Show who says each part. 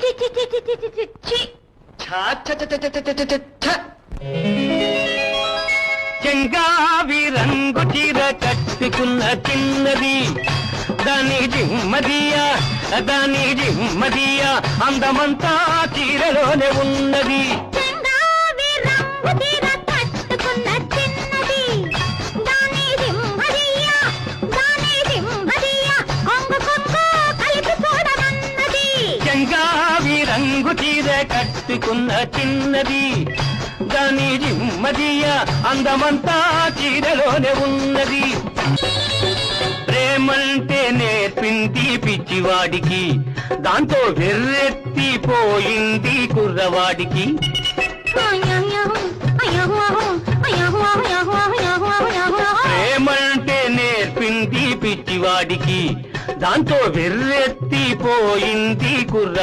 Speaker 1: చి చి చి చి చి చి చి చి.
Speaker 2: ఛ ఛ ఛ ఛ ఛ ఛ ఛ ఛ.
Speaker 3: చెంగావి రంగు చీర కట్టుకున్న చిన్నది దాని జిమ్మదియా దాని జిమ్మదియా అందమంతా చీరలోనే ఉన్నది.
Speaker 1: చెంగావి రంగు చీర కట్టుకున్న చిన్నది దాని జిమ్మదియా దాని జిమ్మదియా కొంగు కొంగు కలిపి చూడమన్నది.
Speaker 3: చెంగావి రంగు చీర కట్టుకున్న చిన్నది దాని జిమ్మదియా అందమంతా చీరలోనే ఉన్నది. ప్రేమంటే నేర్పింది పిచ్చివాడికి దాంతో వెర్రెత్తిపోయింది కుర్రవాడికి. ప్రేమంటే నేర్పింది పిచ్చివాడికి దాంతో వెర్రెత్తిపోయింది కుర్ర